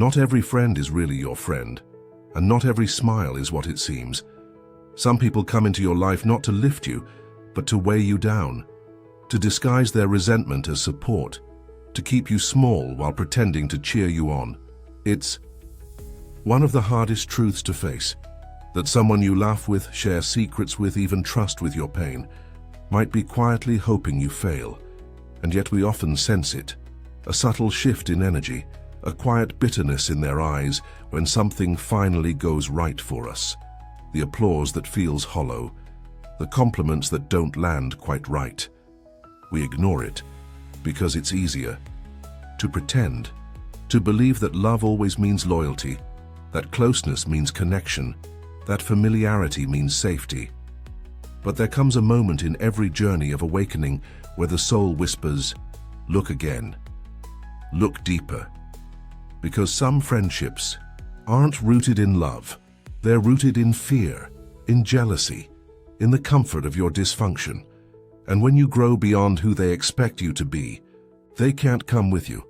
Not every friend is really your friend, and not every smile is what it seems. Some people come into your life not to lift you, but to weigh you down, to disguise their resentment as support, to keep you small while pretending to cheer you on. It's one of the hardest truths to face, that someone you laugh with, share secrets with, even trust with your pain, might be quietly hoping you fail, and yet we often sense it. A subtle shift in energy, a quiet bitterness in their eyes when something finally goes right for us. The applause that feels hollow, the compliments that don't land quite right. We ignore it because it's easier to pretend, to believe that love always means loyalty, that closeness means connection, that familiarity means safety. But there comes a moment in every journey of awakening where the soul whispers, "Look again. Look deeper." Because some friendships aren't rooted in love. They're rooted in fear, in jealousy, in the comfort of your dysfunction. And when you grow beyond who they expect you to be, they can't come with you.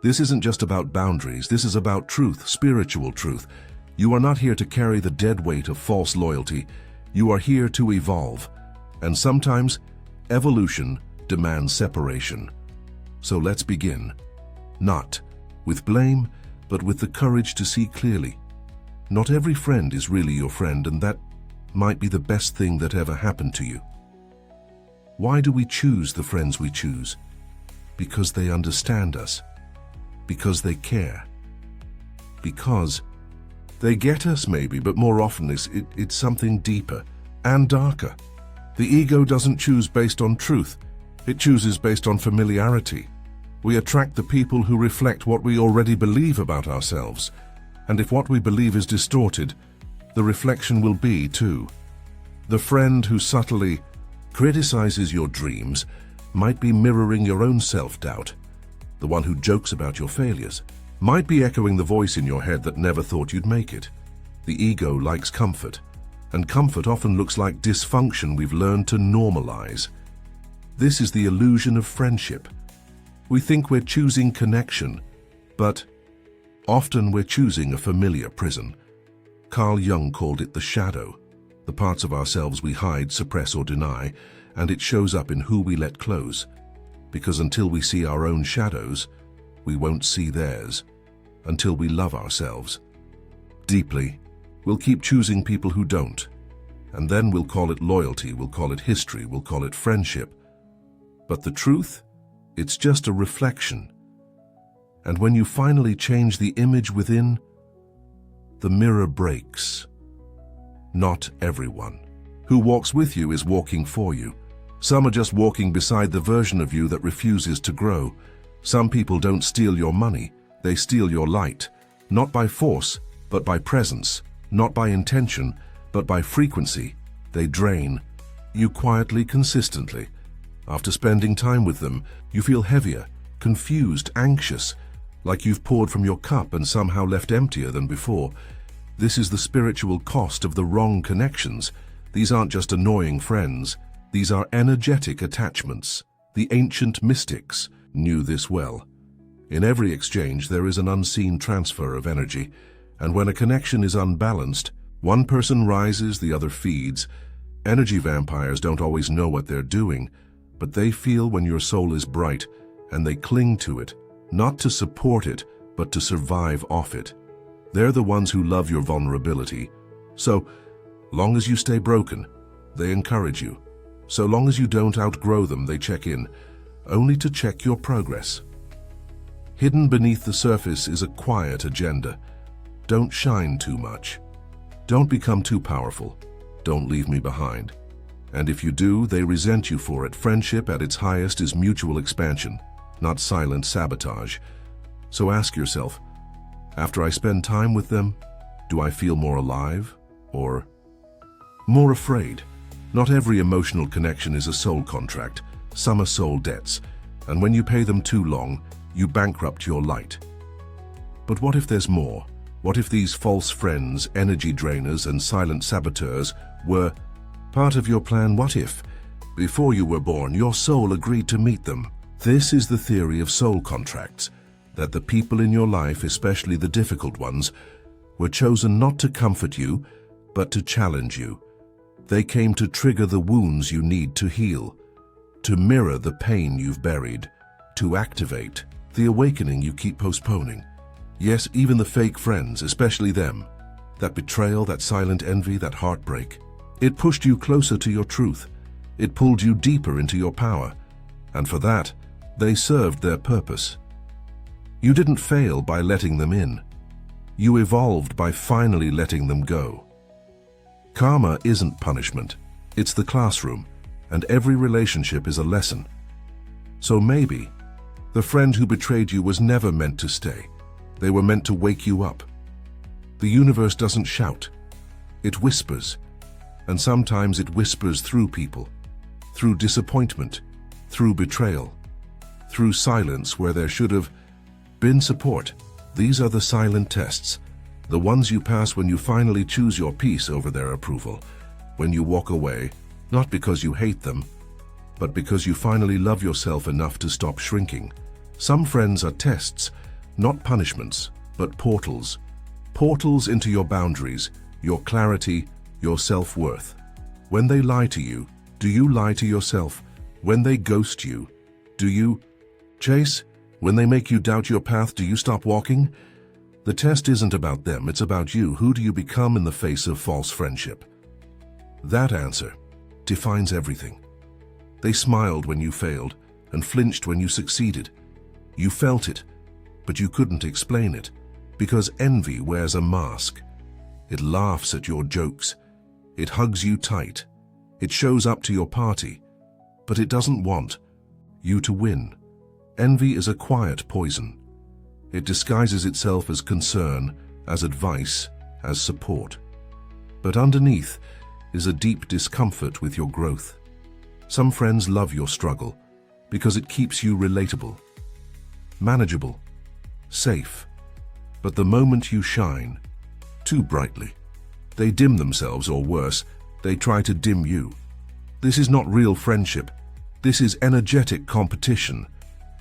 This isn't just about boundaries. This is about truth, spiritual truth. You are not here to carry the dead weight of false loyalty. You are here to evolve. And sometimes, evolution demands separation. So let's begin. Not with blame, but with the courage to see clearly. Not every friend is really your friend, and that might be the best thing that ever happened to you. Why do we choose the friends we choose? Because they understand us. Because they care. Because they get us, maybe, but more often it's something deeper and darker. The ego doesn't choose based on truth. It chooses based on familiarity. We attract the people who reflect what we already believe about ourselves. And if what we believe is distorted, the reflection will be too. The friend who subtly criticizes your dreams might be mirroring your own self-doubt. The one who jokes about your failures might be echoing the voice in your head that never thought you'd make it. The ego likes comfort, and comfort often looks like dysfunction we've learned to normalize. This is the illusion of friendship. We think we're choosing connection, but often we're choosing a familiar prison. Carl Jung called it the shadow, the parts of ourselves we hide, suppress, or deny, and it shows up in who we let close. Because until we see our own shadows, we won't see theirs. Until we love ourselves deeply, we'll keep choosing people who don't. And then we'll call it loyalty, we'll call it history, we'll call it friendship. But the truth? It's just a reflection. And when you finally change the image within, the mirror breaks. Not everyone who walks with you is walking for you. Some are just walking beside the version of you that refuses to grow. Some people don't steal your money, they steal your light. Not by force, but by presence. Not by intention, but by frequency. They drain you quietly, consistently. After spending time with them, you feel heavier, confused, anxious, like you've poured from your cup and somehow left emptier than before. This is the spiritual cost of the wrong connections. These aren't just annoying friends. These are energetic attachments. The ancient mystics knew this well. In every exchange, there is an unseen transfer of energy, and when a connection is unbalanced, one person rises, the other feeds. Energy vampires don't always know what they're doing, but they feel when your soul is bright, and they cling to it, not to support it, but to survive off it. They're the ones who love your vulnerability. So, long as you stay broken, they encourage you. So long as you don't outgrow them, they check in, only to check your progress. Hidden beneath the surface is a quiet agenda. Don't shine too much. Don't become too powerful. Don't leave me behind. And if you do, they resent you for it. Friendship at its highest is mutual expansion, not silent sabotage. So ask yourself, after I spend time with them, do I feel more alive or more afraid? Not every emotional connection is a soul contract. Some are soul debts, and when you pay them too long, you bankrupt your light. But what if there's more? What if these false friends, energy drainers, and silent saboteurs were part of your plan? What if, before you were born, your soul agreed to meet them? This is the theory of soul contracts. that the people in your life, especially the difficult ones, were chosen not to comfort you, but to challenge you. They came to trigger the wounds you need to heal, to mirror the pain you've buried, to activate the awakening you keep postponing. Yes, even the fake friends, especially them. That betrayal, that silent envy, that heartbreak. It pushed you closer to your truth. It pulled you deeper into your power. And for that, they served their purpose. You didn't fail by letting them in. You evolved by finally letting them go. Karma isn't punishment. It's the classroom, and every relationship is a lesson. So maybe the friend who betrayed you was never meant to stay. They were meant to wake you up. The universe doesn't shout. It whispers. And sometimes it whispers through people, through disappointment, through betrayal, through silence where there should have been support. These are the silent tests, the ones you pass when you finally choose your peace over their approval, when you walk away, not because you hate them, but because you finally love yourself enough to stop shrinking. Some friends are tests, not punishments, but portals. Portals into your boundaries, your clarity, your self-worth. When they lie to you, do you lie to yourself? When they ghost you, do you chase? When they make you doubt your path, do you stop walking? The test isn't about them, it's about you. Who do you become in the face of false friendship? That answer defines everything. They smiled when you failed and flinched when you succeeded. You felt it, but you couldn't explain it, because envy wears a mask. It laughs at your jokes. It hugs you tight. It shows up to your party, but it doesn't want you to win. Envy is a quiet poison. It disguises itself as concern, as advice, as support. But underneath is a deep discomfort with your growth. Some friends love your struggle because it keeps you relatable, manageable, safe. But the moment you shine too brightly, they dim themselves, or worse, they try to dim you. This is not real friendship. This is energetic competition,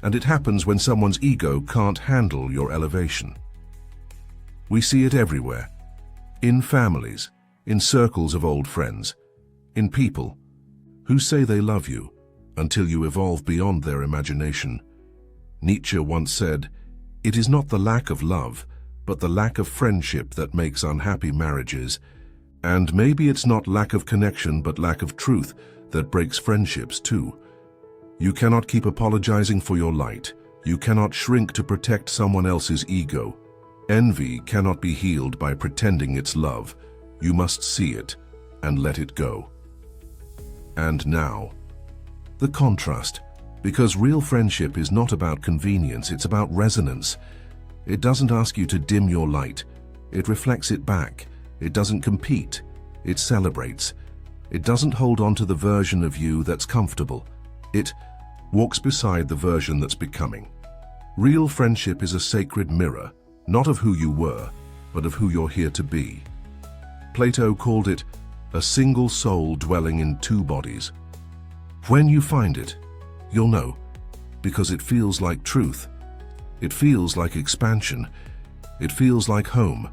and it happens when someone's ego can't handle your elevation. We see it everywhere. In families, in circles of old friends, in people who say they love you until you evolve beyond their imagination. Nietzsche once said, "It is not the lack of love, but the lack of friendship that makes unhappy marriages. And maybe it's not lack of connection, but lack of truth that breaks friendships too." You cannot keep apologizing for your light. You cannot shrink to protect someone else's ego. Envy cannot be healed by pretending it's love. You must see it and let it go. And now, the contrast. Because real friendship is not about convenience, it's about resonance. It doesn't ask you to dim your light. It reflects it back. It doesn't compete. It celebrates. It doesn't hold on to the version of you that's comfortable. It walks beside the version that's becoming. Real friendship is a sacred mirror, not of who you were, but of who you're here to be. Plato called it a single soul dwelling in two bodies. When you find it, you'll know, because it feels like truth. It feels like expansion. It feels like home.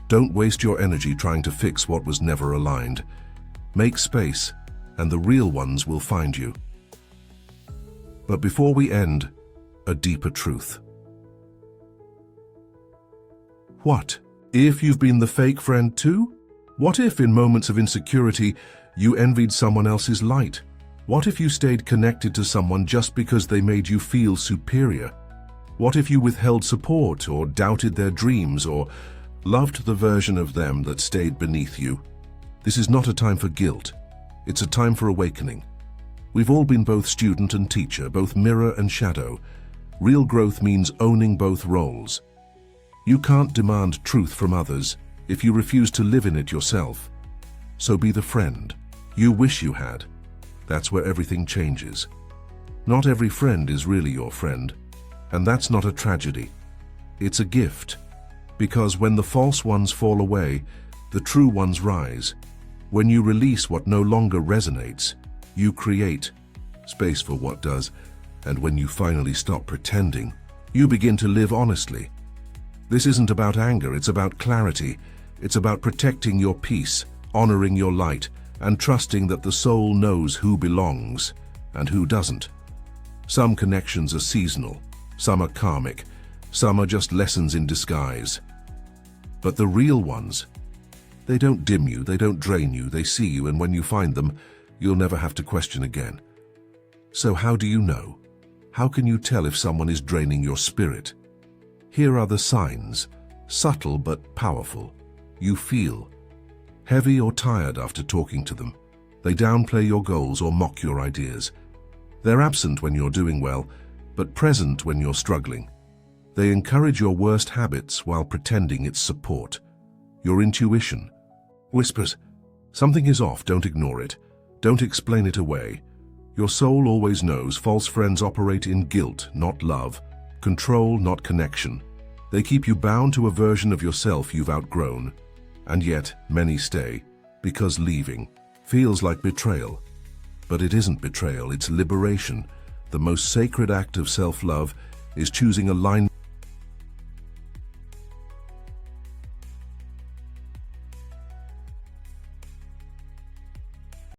Don't waste your energy trying to fix what was never aligned. Make space, and the real ones will find you. But before we end, a deeper truth. What if you've been the fake friend too? What if in moments of insecurity you envied someone else's light? What if you stayed connected to someone just because they made you feel superior? What if you withheld support or doubted their dreams or loved the version of them that stayed beneath you? This is not a time for guilt. It's a time for awakening. We've all been both student and teacher, both mirror and shadow. Real growth means owning both roles. You can't demand truth from others if you refuse to live in it yourself. So be the friend you wish you had. That's where everything changes. Not every friend is really your friend, and that's not a tragedy. It's a gift, because when the false ones fall away, the true ones rise. When you release what no longer resonates, you create space for what does, and when you finally stop pretending, You begin to live honestly. This isn't about anger, it's about clarity. It's about protecting your peace, honoring your light, and trusting that the soul knows who belongs and who doesn't. Some connections are seasonal, some are karmic, some are just lessons in disguise. But the real ones, they don't dim you, they don't drain you, they see you, and when you find them, you'll never have to question again. So how do you know? How can you tell if someone is draining your spirit? Here are the signs, subtle but powerful. You feel heavy or tired after talking to them. They downplay your goals or mock your ideas. They're absent when you're doing well, but present when you're struggling. They encourage your worst habits while pretending it's support. Your intuition whispers, something is off, don't ignore it. Don't explain it away. Your soul always knows. False friends operate in guilt, not love. Control, not connection. They keep you bound to a version of yourself you've outgrown. And yet, many stay, because leaving feels like betrayal. But it isn't betrayal, it's liberation. The most sacred act of self-love is choosing alignment